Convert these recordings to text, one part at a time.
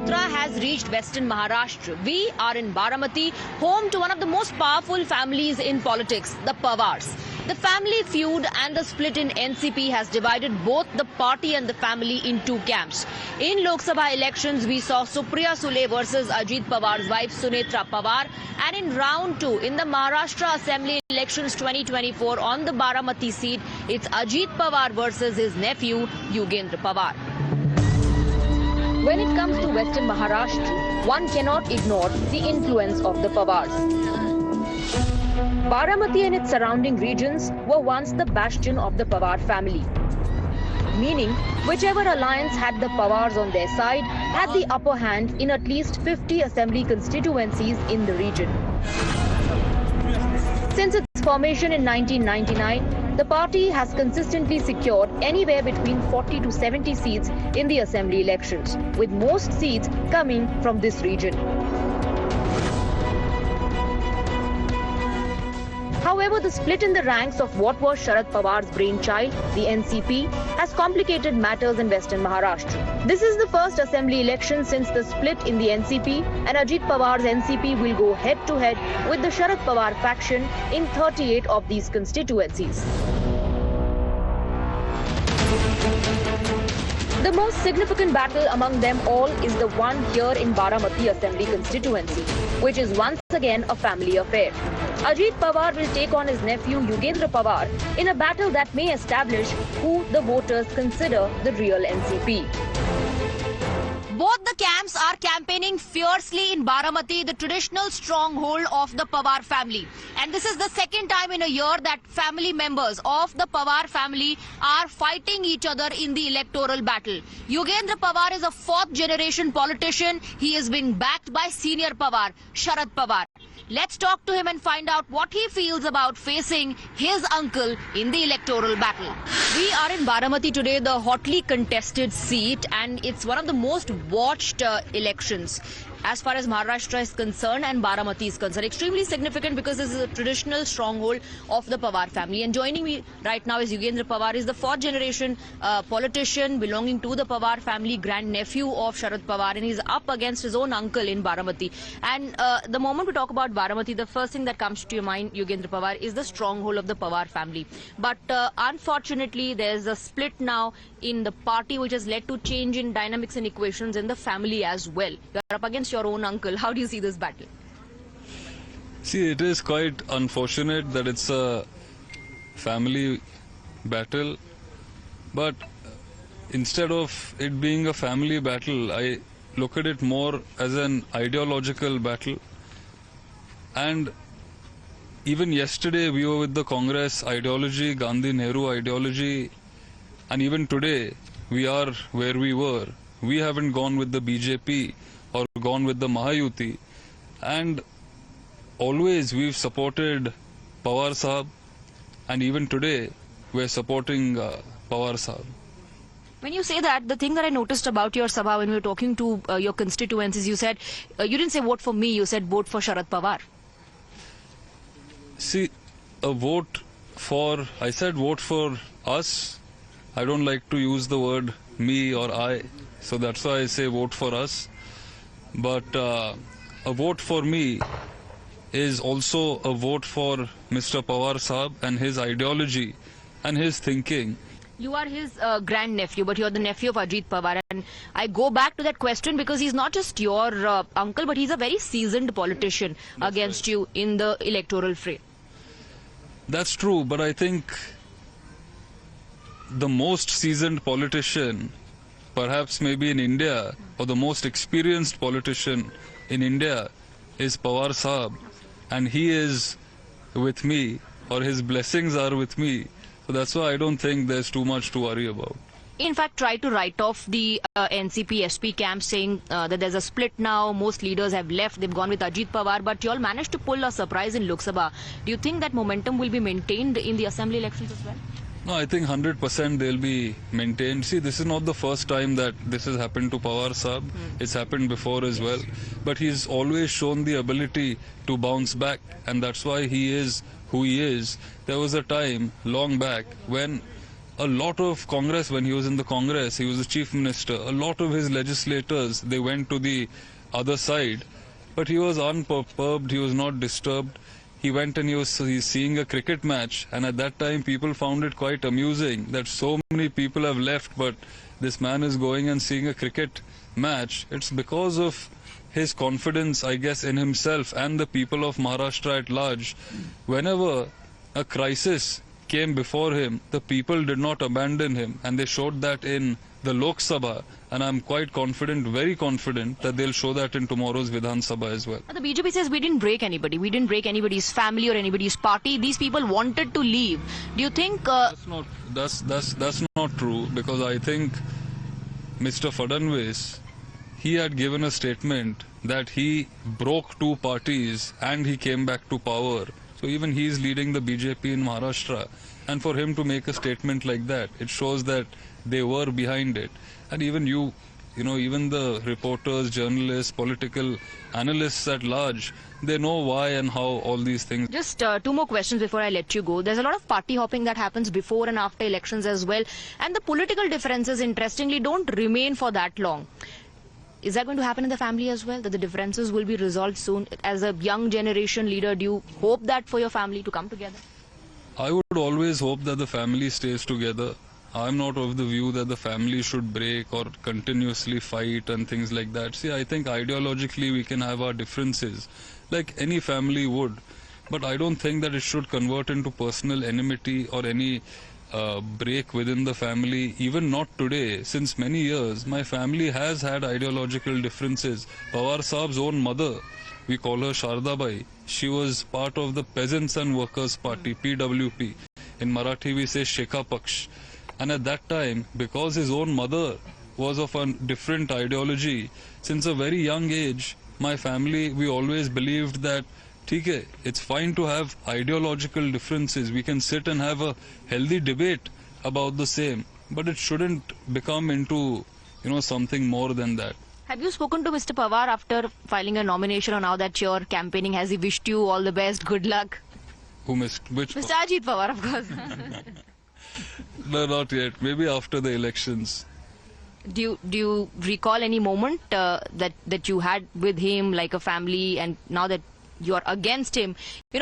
Yatra has reached western Maharashtra. We are in Baramati, home to one of the most powerful families in politics, the Pawars. The family feud and the split in NCP has divided both the party and the family in two camps. In Lok Sabha elections, we saw Supriya Sule versus Ajit Pawar's wife Sunetra Pawar. And in round 2, in the Maharashtra Assembly elections 2024 on the Baramati seat, it's Ajit Pawar versus his nephew Yugendra Pawar. When it comes to western Maharashtra, one cannot ignore the influence of the Pawars. Baramati and its surrounding regions were once the bastion of the Pawar family. Meaning, whichever alliance had the Pawars on their side had the upper hand in at least 50 assembly constituencies in the region. Since its formation in 1999, the party has consistently secured anywhere between 40 to 70 seats in the assembly elections, with most seats coming from this region. However, the split in the ranks of what was Sharad Pawar's brainchild, the NCP, has complicated matters in western Maharashtra. This is the first assembly election since the split in the NCP, and Ajit Pawar's NCP will go head-to-head with the Sharad Pawar faction in 38 of these constituencies. The most significant battle among them all is the one here in Baramati Assembly constituency, which is once again a family affair. Ajit Pawar will take on his nephew Yugendra Pawar in a battle that may establish who the voters consider the real NCP. Both the camps are campaigning fiercely in Baramati, the traditional stronghold of the Pawar family. And this is the second time in a year that family members of the Pawar family are fighting each other in the electoral battle. Yugendra Pawar is a fourth-generation politician. He is being backed by senior Pawar, Sharad Pawar. Let's talk to him and find out what he feels about facing his uncle in the electoral battle. We are in Baramati today, the hotly contested seat, and it's one of the most watched elections as far as Maharashtra is concerned and Baramati is concerned. Extremely significant because this is a traditional stronghold of the Pawar family. And joining me right now is Yugendra Pawar. He's the fourth generation politician belonging to the Pawar family, grandnephew of Sharad Pawar, and he's up against his own uncle in Baramati. And the moment we talk about Baramati, the first thing that comes to your mind, Yugendra Pawar, is the stronghold of the Pawar family. But unfortunately, there's a split now in the party which has led to change in dynamics and equations in the family as well. You're up against your own uncle. How do you see this battle? See, it is quite unfortunate that it's a family battle, but instead of it being a family battle, I look at it more as an ideological battle. And even yesterday we were with the Congress ideology, Gandhi Nehru ideology, and even today we are where we were. We haven't gone with the BJP or gone with the Mahayuti, and always we've supported Pawar Sahab, and even today we're supporting Pawar Sahab. When you say that, the thing that I noticed about your Sabha when we were talking to your constituencies, you said, you didn't say vote for me, you said vote for Sharad Pawar. See, I said vote for us. I don't like to use the word me or I, so that's why I say vote for us. But a vote for me is also a vote for Mr. Pawar Sahab and his ideology and his thinking. You are his grandnephew, but you're the nephew of Ajit Pawar. And I go back to that question because he's not just your uncle, but he's a very seasoned politician against you in the electoral fray. That's true, but I think the most seasoned politician, perhaps maybe in India, or the most experienced politician in India is Pawar Sahab, and he is with me, or his blessings are with me. So that's why I don't think there's too much to worry about. In fact, try to write off the NCP SP camp, saying that there's a split now, most leaders have left, they've gone with Ajit Pawar, but you all managed to pull a surprise in Lok Sabha. Do you think that momentum will be maintained in the assembly elections as well? No, I think 100% they'll be maintained. See, this is not the first time that this has happened to Pawar Sahab. It's happened before as well. But he's always shown the ability to bounce back, and that's why he is who he is. There was a time long back when a lot of Congress, when he was in the Congress, he was the chief minister, a lot of his legislators, they went to the other side, but he was unperturbed, he was not disturbed. He went and he's seeing a cricket match, and at that time people found it quite amusing that so many people have left, but this man is going and seeing a cricket match. It's because of his confidence, I guess, in himself and the people of Maharashtra at large. Whenever a crisis came before him, the people did not abandon him, and they showed that in the Lok Sabha, and I'm quite confident, very confident, that they'll show that in tomorrow's Vidhan Sabha as well. The BJP says we didn't break anybody. We didn't break anybody's family or anybody's party. These people wanted to leave. Do you think... That's not true, because I think Mr. Fadnavis, he had given a statement that he broke two parties and he came back to power. So even he is leading the BJP in Maharashtra, and for him to make a statement like that, it shows that they were behind it. And even even the reporters, journalists, political analysts at large, they know why and how all these things. Just two more questions before I let you go. There's a lot of party hopping that happens before and after elections as well, and the political differences, interestingly, don't remain for that long. Is that going to happen in the family as well, that the differences will be resolved soon? As a young generation leader, do you hope that for your family to come together? I would always hope that the family stays together. I'm not of the view that the family should break or continuously fight and things like that. See, I think ideologically we can have our differences, like any family would. But I don't think that it should convert into personal enmity or any break within the family, even not today. Since many years, my family has had ideological differences. Pawar Saab's own mother, we call her Sharda Bai, she was part of the Peasants and Workers Party, PWP. In Marathi we say Shekha Paksh. And at that time, because his own mother was of a different ideology, since a very young age, my family, we always believed that it's fine to have ideological differences. We can sit and have a healthy debate about the same, but it shouldn't become into, something more than that. Have you spoken to Mr. Pawar after filing a nomination, or now that you're campaigning? Has he wished you all the best, good luck? Which? Mr. Ajit Pawar, of course. No, not yet. Maybe after the elections. Do you recall any moment that you had with him, like a family, and now that you're against him?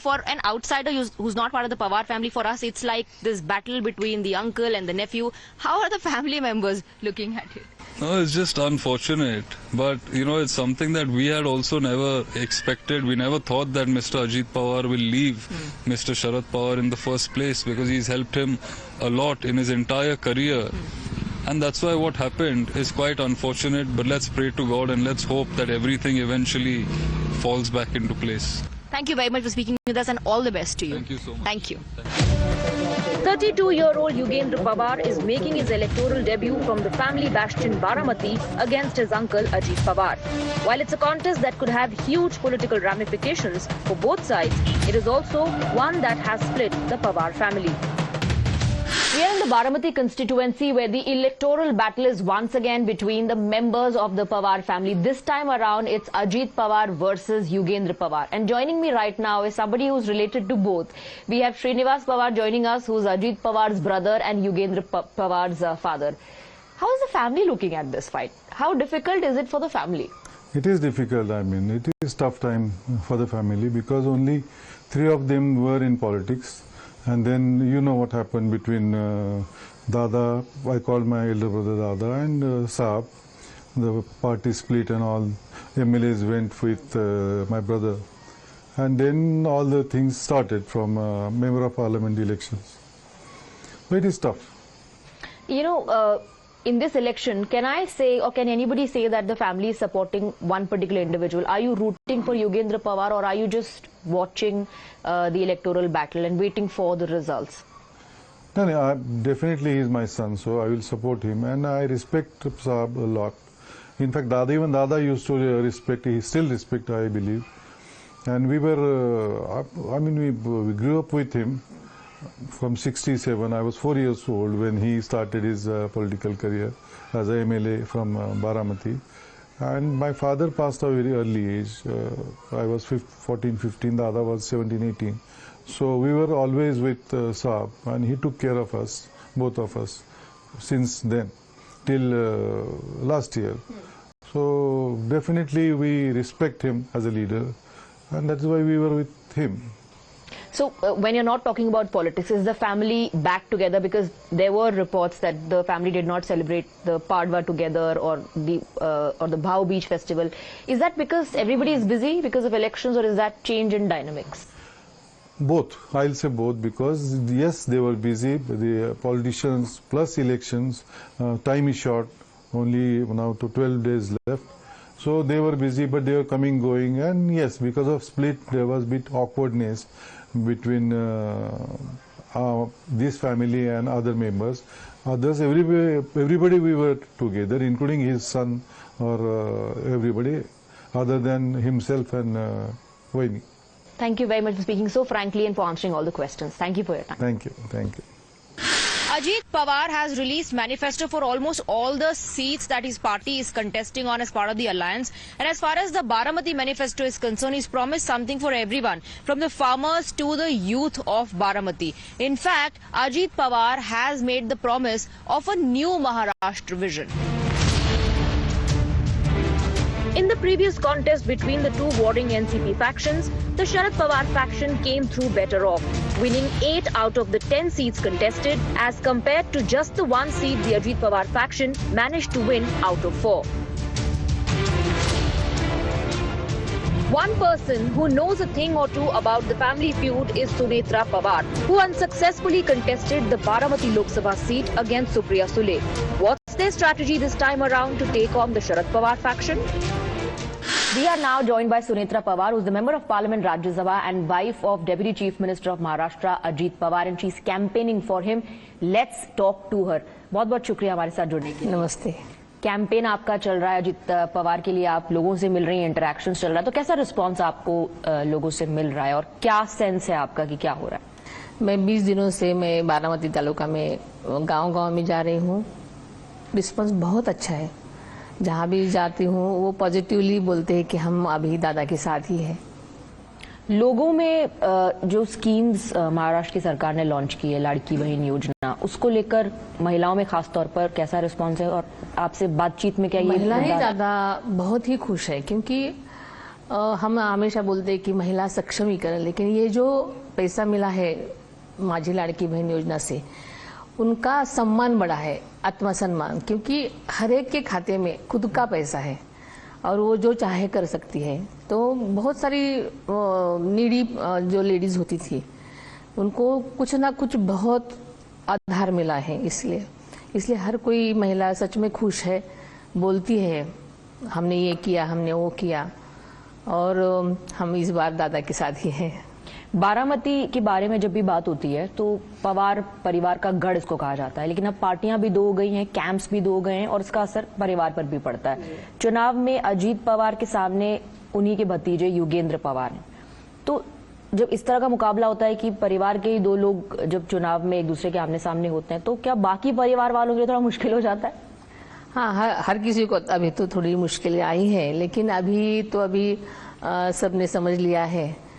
For an outsider who's not part of the Pawar family, for us it's like this battle between the uncle and the nephew. How are the family members looking at it? No, it's just unfortunate. But, it's something that we had also never expected. We never thought that Mr. Ajit Pawar will leave Mr. Sharad Pawar in the first place, because he's helped him a lot in his entire career. And that's why what happened is quite unfortunate, but let's pray to God and let's hope that everything eventually falls back into place. Thank you very much for speaking with us, and all the best to you. Thank you so much. Thank you. 32-year-old Yugendra Pawar is making his electoral debut from the family bastion Baramati against his uncle Ajit Pawar. While it's a contest that could have huge political ramifications for both sides, it is also one that has split the Pawar family. We are in the Baramati constituency, where the electoral battle is once again between the members of the Pawar family. This time around, it's Ajit Pawar versus Yugendra Pawar. And joining me right now is somebody who's related to both. We have Srinivas Pawar joining us, who's Ajit Pawar's brother and Yugendra Pawar's father. How is the family looking at this fight? How difficult is it for the family? It is difficult. It is tough time for the family, because only 3 of them were in politics. And then you know what happened between Dada, I called my elder brother Dada, and Saab. The party split and all MLAs went with my brother. And then all the things started from Member of Parliament elections. But it is tough. In this election, can I say, or can anybody say that the family is supporting one particular individual? Are you rooting for Yugendra Pawar, or are you just watching the electoral battle and waiting for the results? No, definitely he is my son, so I will support him, and I respect Saab a lot. In fact, even Dada used to respect, he still respects, I believe. And we were, we grew up with him. From 67, I was 4 years old when he started his political career as a MLA from Baramati. And my father passed at a very early age. I was 14, 15, Dada was 17, 18. So we were always with Saab, and he took care of us. both of us, since then till last year. So definitely we respect him as a leader, and that's why we were with him. So when you're not talking about politics, is the family back together? Because there were reports that the family did not celebrate the Padwa together or the Bhau Beach festival. Is that because everybody is busy because of elections, or is that change in dynamics? Both. I'll say both, because yes, they were busy, the politicians plus elections, time is short, only now to 12 days left. So they were busy, but they were coming, going, and yes, because of split, there was a bit awkwardness between this family and other members. Others, everybody we were together, including his son or everybody, other than himself and Vaini. Thank you very much for speaking so frankly and for answering all the questions. Thank you for your time. Thank you. Thank you. Ajit Pawar has released manifesto for almost all the seats that his party is contesting on as part of the alliance. And as far as the Baramati manifesto is concerned, he's promised something for everyone, from the farmers to the youth of Baramati. In fact, Ajit Pawar has made the promise of a new Maharashtra vision. In the previous contest between the two warring NCP factions, the Sharad Pawar faction came through better off, winning 8 out of the 10 seats contested, as compared to just the 1 seat the Ajit Pawar faction managed to win out of 4. One person who knows a thing or two about the family feud is Sunetra Pawar, who unsuccessfully contested the Baramati Lok Sabha seat against Supriya Sule. What's their strategy this time around to take on the Sharad Pawar faction? We are now joined by Sunetra Pawar, who is the Member of Parliament Rajya Sabha and wife of Deputy Chief Minister of Maharashtra Ajit Pawar, and she's campaigning for him. Let's talk to her. बहुत-बहुत शुक्रिया हमारे साथ जुड़ने के लिए। नमस्ते। Campaign आपका चल रहा है अजित पवार के लिए, आप लोगों से मिल रही हैं, इंटरैक्शंस चल रहा है, तो कैसा रिस्पांस आपको लोगों से मिल रहा है और क्या सेंस है आपका कि क्या हो रहा है? मैं 20 दिनों से मैं बारामती तालुका में गांव-गांव में जा रही हूँ। रिस्पांस बहुत अच्छा है। जहाँ भी जाती हूँ वो पॉजिटिवली बोलते हैं कि हम अभी दादा के साथ ही हैं। लोगों में जो स्कीम्स महाराष्ट्र की सरकार ने लॉन्च की है, लाड़की बहन योजना, उसको लेकर महिलाओं में खास तौर पर कैसा रिस्पांस है और आपसे बातचीत में क्या ये महिलाएं ज्यादा बहुत ही खुश है, क्योंकि हम हमेशा बोलते हैं कि महिला सक्षमीकरण, लेकिन ये जो पैसा मिला है माझी लाड़की बहन योजना से, उनका सम्मान बढ़ा है, आत्मसम्मान, क्योंकि हर एक के खाते में खुद का पैसा है और वो जो चाहे कर सकती है। तो बहुत सारी नीडी जो लेडीज होती थी उनको कुछ ना कुछ बहुत आधार मिला है, इसलिए हर कोई महिला सच में खुश है, बोलती है हमने ये किया, हमने वो किया, और हम इस बार दादा के साथ ही हैं। बारामती के बारे में जब भी बात होती है तो पवार परिवार का गढ़ इसको कहा जाता है, लेकिन अब पार्टियां भी 2 हो गई हैं, कैंप्स भी 2 हो गए हैं और इसका असर परिवार पर भी पड़ता है। चुनाव में अजीत पवार के सामने उन्हीं के भतीजे युगेंद्र पवार हैं, तो जब इस तरह का मुकाबला होता है कि परिवार के ही 2 लोग जब चुनाव में एक दूसरे के आमने सामने होते हैं, तो क्या बाकी परिवार वालों के लिए थोड़ा मुश्किल हो जाता है? हाँ, हर किसी को अभी तो थोड़ी मुश्किलें आई हैं, लेकिन अभी सबने समझ लिया है,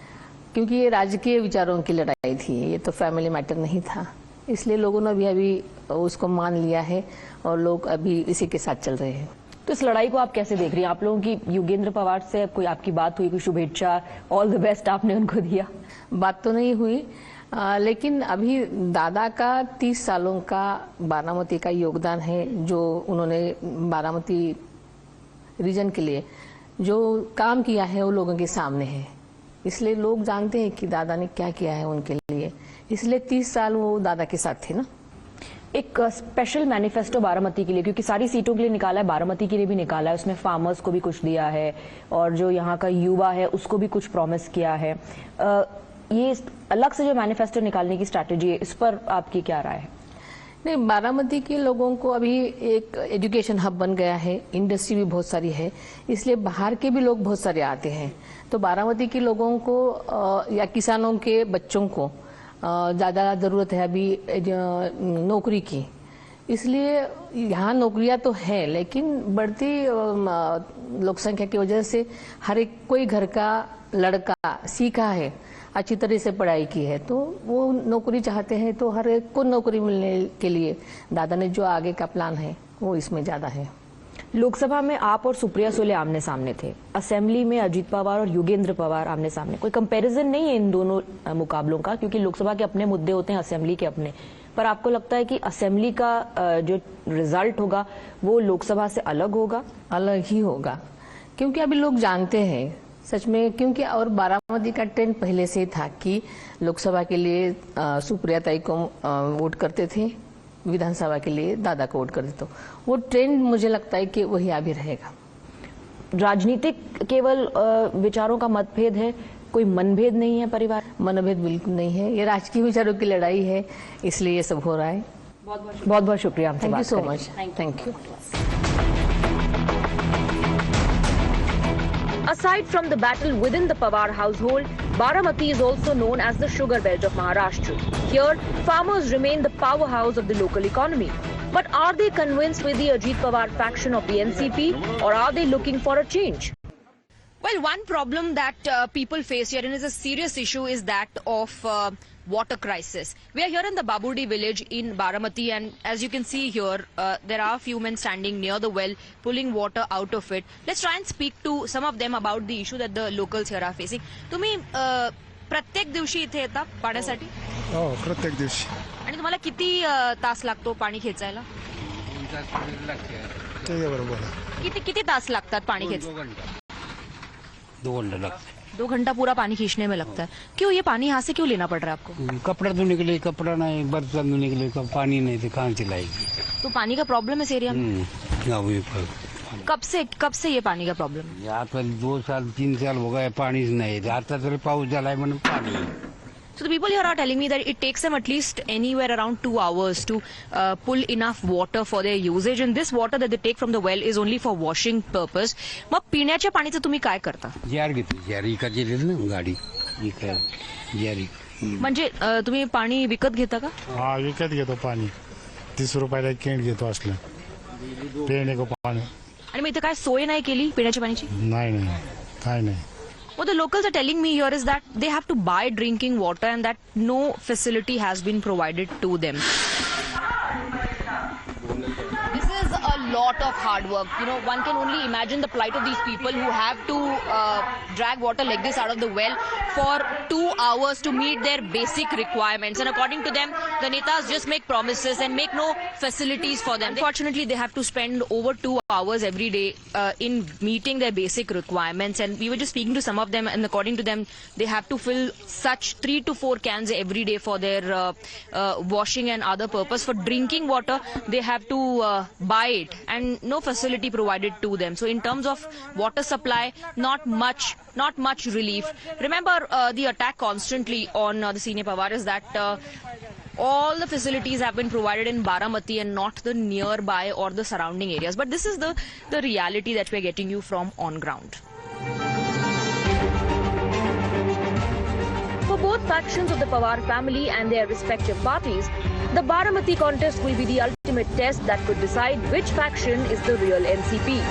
क्योंकि ये राजकीय विचारों की लड़ाई थी, ये तो फैमिली मैटर नहीं था, इसलिए लोगों ने अभी उसको मान लिया है और लोग अभी इसी के साथ चल रहे हैं। तो इस लड़ाई को आप कैसे देख रही हैं? आप लोगों की युगेंद्र पवार से कोई आपकी बात हुई, कोई शुभेच्छा, ऑल द बेस्ट आपने उनको दिया? बात तो नहीं हुई, लेकिन अभी दादा का 30 सालों का बारामती का योगदान है, जो उन्होंने बारामती रीजन के लिए जो काम किया है वो लोगों के सामने है, इसलिए लोग जानते हैं कि दादा ने क्या किया है उनके लिए, इसलिए 30 साल वो दादा के साथ थे ना। एक स्पेशल मैनिफेस्टो बारामती के लिए, क्योंकि सारी सीटों के लिए निकाला है, बारामती के लिए भी निकाला है, उसमें फार्मर्स को भी कुछ दिया है और जो यहाँ का युवा है उसको भी कुछ प्रॉमिस किया है। ये अलग से जो मैनिफेस्टो निकालने की स्ट्रैटेजी है, इस पर आपकी क्या राय है? नहीं, बारामती के लोगों को अभी एक एजुकेशन हब बन गया है, इंडस्ट्री भी बहुत सारी है, इसलिए बाहर के भी लोग बहुत सारे आते हैं, तो बारामती के लोगों को या किसानों के बच्चों को ज्यादा जरूरत है अभी नौकरी की, इसलिए यहाँ नौकरियां तो है, लेकिन बढ़ती लोक संख्या की वजह से हर एक कोई घर का लड़का सीखा है, अच्छी तरह से पढ़ाई की है, तो वो नौकरी चाहते हैं, तो हर एक को नौकरी मिलने के लिए दादा ने जो आगे का प्लान है वो इसमें ज्यादा है। लोकसभा में आप और सुप्रिया सुले आमने सामने थे, असेंबली में अजीत पवार और योगेंद्र पवार आमने सामने। कोई कंपैरिजन नहीं है इन दोनों मुकाबलों का, क्योंकि लोकसभा के अपने मुद्दे होते हैं, असेंबली के अपने। पर आपको लगता है कि असेंबली का जो रिजल्ट होगा वो लोकसभा से अलग होगा? अलग ही होगा, क्योंकि अभी लोग जानते हैं सच में, क्योंकि और बारामती का ट्रेंड पहले से ही था कि लोकसभा के लिए सुप्रिया ताई को वोट करते थे, विधानसभा के लिए दादा को वोट करते, तो वो ट्रेंड मुझे लगता है कि वही अभी रहेगा। राजनीतिक केवल विचारों का मतभेद है, कोई मनभेद नहीं है परिवार? मनभेद बिल्कुल नहीं है, ये राजकीय विचारों की लड़ाई है, इसलिए ये सब हो रहा है। बहुत बहुत शुक्रिया। Thank you so much. Thank you. Aside from the battle within the Pawar household, Baramati is also known as the sugar belt of Maharashtra. Here, farmers remain the powerhouse of the local economy. But are they convinced with the Ajit Pawar faction of the NCP, or are they looking for a change? Well, one problem that people face here, and is a serious issue, is that of water crisis. We are here in the Babudi village in Baramati, and as you can see here, there are a few men standing near the well, pulling water out of it. Let's try and speak to some of them about the issue that the locals here are facing. तुम्ही प्रत्येक दिवशी इथे येता पाण्यासाठी? हो, प्रत्येक दिवशी. आणि तुम्हाला किती तास लागतो पाणी खेचायला? ते बरोबर. किती तास लागतात पाणी खेचायला? 2 घंटे लगते 2 घंटा पूरा पानी खींचने में लगता है। क्यों ये पानी यहाँ से क्यों लेना पड़ रहा है आपको? कपड़ा धोने के लिए कपड़ा नहीं, बर्तन धोने के लिए पानी नहीं तो कहाँ से लाएगी? तो पानी का प्रॉब्लम है इस एरिया में? कब से ये पानी का प्रॉब्लम है? यहाँ पर 2 साल 3 साल हो गए पानी नहीं, आता तरी पाऊस झालाय म्हणून पाणी. So the people here are telling me that it takes them at least anywhere around 2 hours to pull enough water for their usage, and this water that they take from the well is only for washing purpose. मग पिण्याच्या पाणीचं तुम्ही काय करता? Jar घेतो, jar विकत घेतली ना गाडी जारी. म्हणजे तुम्ही पाणी विकत घेता का? हा, विकत घेतो पाणी. 30 रुपयाला एक कॅन घेतो असलं पिणे को पाणी. आणि मग इथे काय सोय नाही केली पिण्याच्या पाण्याची? नाही, काय नाही. What the locals are telling me here is that they have to buy drinking water and that no facility has been provided to them. This is a lot of hard work. You know, one can only imagine the plight of these people who have to drag water like this out of the well for 2 hours to meet their basic requirements. And according to them, the netas just make promises and make no facilities for them. Fortunately, they have to spend over 2 hours every day in meeting their basic requirements. And we were just speaking to some of them, and according to them, they have to fill such 3 to 4 cans every day for their washing and other purpose. For drinking water, they have to buy it, and no facility provided to them. So in terms of water supply, not much relief. Remember, the attack constantly on the senior Pawar is that all the facilities have been provided in Baramati and not the nearby or the surrounding areas. But this is the reality that we're getting you from on ground. For both factions of the Pawar family and their respective parties, the Baramati contest will be the ultimate test that could decide which faction is the real NCP.